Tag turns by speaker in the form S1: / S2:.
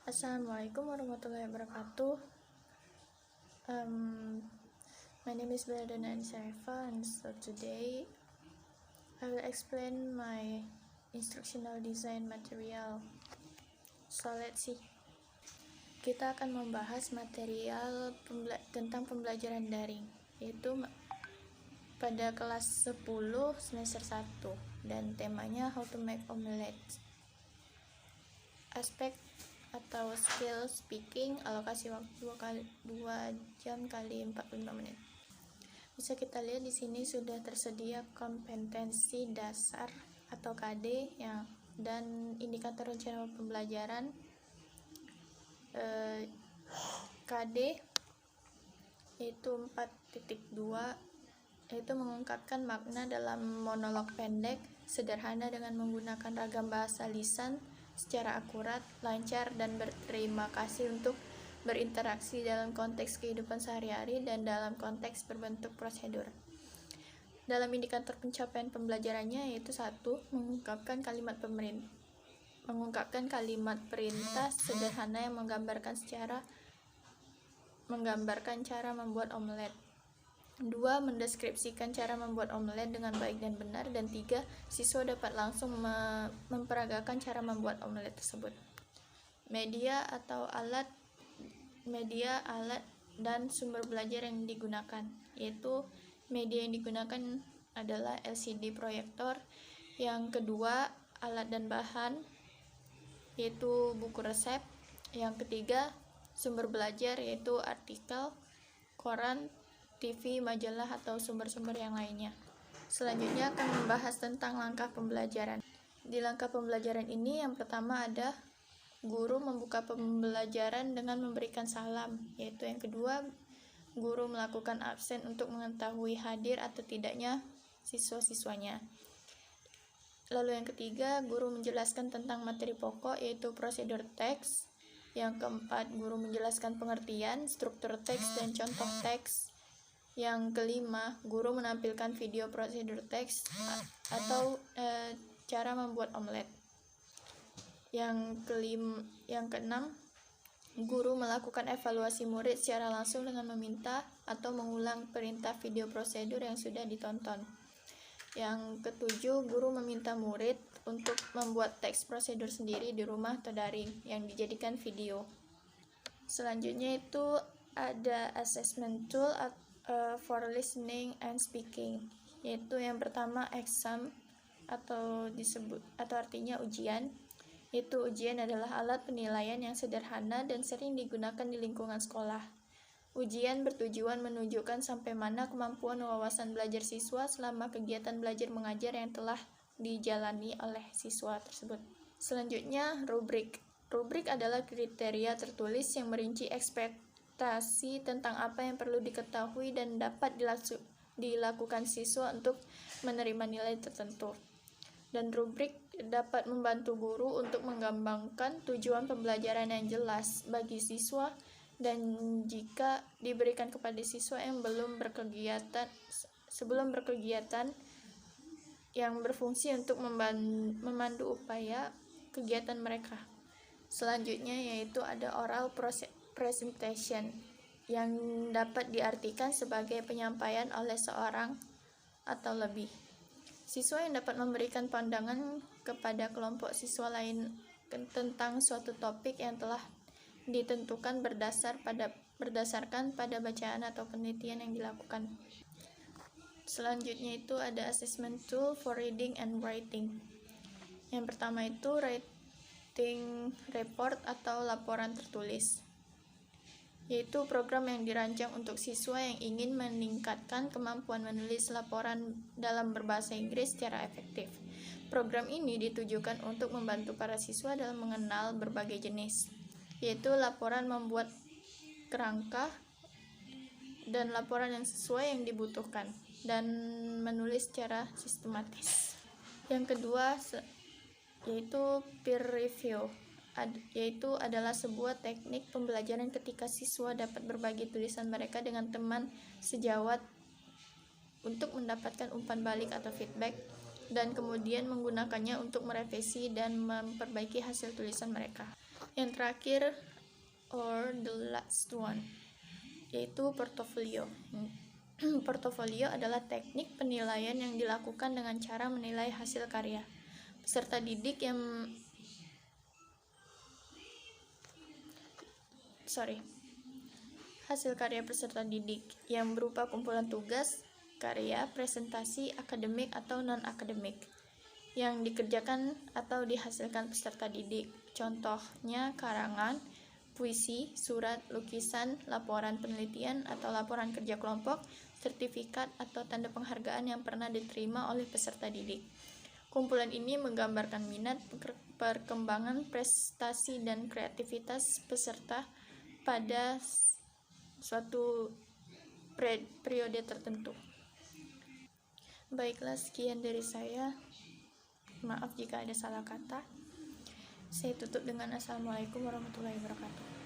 S1: Assalamualaikum warahmatullahi wabarakatuh. My name is Beldana Ansyarifa, and so today I will explain my instructional design material. So let's see. Kita akan membahas material tentang pembelajaran daring, yaitu pada kelas 10 semester 1, dan temanya How to Make Omelette. Aspek atau skill speaking, alokasi waktu 2 jam kali 45 menit. Bisa kita lihat di sini sudah tersedia kompetensi dasar atau KD dan indikator rencana pembelajaran. KD yaitu 4.2, yaitu mengungkapkan makna dalam monolog pendek, sederhana dengan menggunakan ragam bahasa lisan secara akurat, lancar, dan berterima kasih untuk berinteraksi dalam konteks kehidupan sehari-hari dan dalam konteks berbentuk prosedur. Dalam indikator pencapaian pembelajarannya yaitu 1. Mengungkapkan kalimat perintah sederhana yang menggambarkan cara membuat omelet. 2. Mendeskripsikan cara membuat omelet dengan baik dan benar. Dan 3. Siswa dapat langsung memperagakan cara membuat omelet tersebut. Media, alat, dan sumber belajar yang digunakan, yaitu media yang digunakan adalah LCD proyektor. Yang kedua, alat dan bahan, yaitu buku resep. Yang ketiga, sumber belajar, yaitu artikel, koran, TV, majalah, atau sumber-sumber yang lainnya. Selanjutnya akan membahas tentang langkah pembelajaran. Di langkah pembelajaran ini yang pertama ada guru membuka pembelajaran dengan memberikan salam, yaitu yang kedua guru melakukan absen untuk mengetahui hadir atau tidaknya siswa-siswanya. Lalu yang ketiga, guru menjelaskan tentang materi pokok, yaitu prosedur teks. Yang keempat, guru menjelaskan pengertian, struktur teks, dan contoh teks. Yang kelima, guru menampilkan video prosedur teks atau cara membuat omelet. Yang keenam, guru melakukan evaluasi murid secara langsung dengan meminta atau mengulang perintah video prosedur yang sudah ditonton. Yang ketujuh, guru meminta murid untuk membuat teks prosedur sendiri di rumah atau daring yang dijadikan video. Selanjutnya itu ada assessment tool for listening and speaking, yaitu yang pertama exam atau artinya ujian. Yaitu ujian adalah alat penilaian yang sederhana dan sering digunakan di lingkungan sekolah. Ujian bertujuan menunjukkan sampai mana kemampuan wawasan belajar siswa selama kegiatan belajar mengajar yang telah dijalani oleh siswa tersebut. Selanjutnya, rubrik. Rubrik adalah kriteria tertulis yang merinci ekspektasi tentang apa yang perlu diketahui dan dapat dilakukan siswa untuk menerima nilai tertentu. Dan rubrik dapat membantu guru untuk menggambarkan tujuan pembelajaran yang jelas bagi siswa, dan jika diberikan kepada siswa yang sebelum berkegiatan yang berfungsi untuk memandu upaya kegiatan mereka. Selanjutnya yaitu ada oral presentation, yang dapat diartikan sebagai penyampaian oleh seorang atau lebih siswa yang dapat memberikan pandangan kepada kelompok siswa lain tentang suatu topik yang telah ditentukan berdasarkan pada bacaan atau penelitian yang dilakukan. Selanjutnya itu ada assessment tool for reading and writing. Yang pertama itu writing report atau laporan tertulis, yaitu program yang dirancang untuk siswa yang ingin meningkatkan kemampuan menulis laporan dalam berbahasa Inggris secara efektif. Program ini ditujukan untuk membantu para siswa dalam mengenal berbagai jenis, yaitu laporan membuat kerangka dan laporan yang sesuai yang dibutuhkan, dan menulis secara sistematis. Yang kedua yaitu peer review, yaitu adalah sebuah teknik pembelajaran ketika siswa dapat berbagi tulisan mereka dengan teman sejawat untuk mendapatkan umpan balik atau feedback, dan kemudian menggunakannya untuk merevisi dan memperbaiki hasil tulisan mereka. Yang terakhir, or the last one, yaitu portofolio. Portofolio adalah teknik penilaian yang dilakukan dengan cara menilai hasil karya peserta didik hasil karya peserta didik yang berupa kumpulan tugas, karya, presentasi, akademik atau non-akademik yang dikerjakan atau dihasilkan peserta didik. Contohnya karangan, puisi, surat, lukisan, laporan penelitian atau laporan kerja kelompok, sertifikat atau tanda penghargaan yang pernah diterima oleh peserta didik. Kumpulan ini menggambarkan minat, perkembangan, prestasi, dan kreativitas peserta pada suatu periode tertentu. Baiklah, sekian dari saya. Maaf jika ada salah kata. Saya tutup dengan Assalamualaikum warahmatullahi wabarakatuh.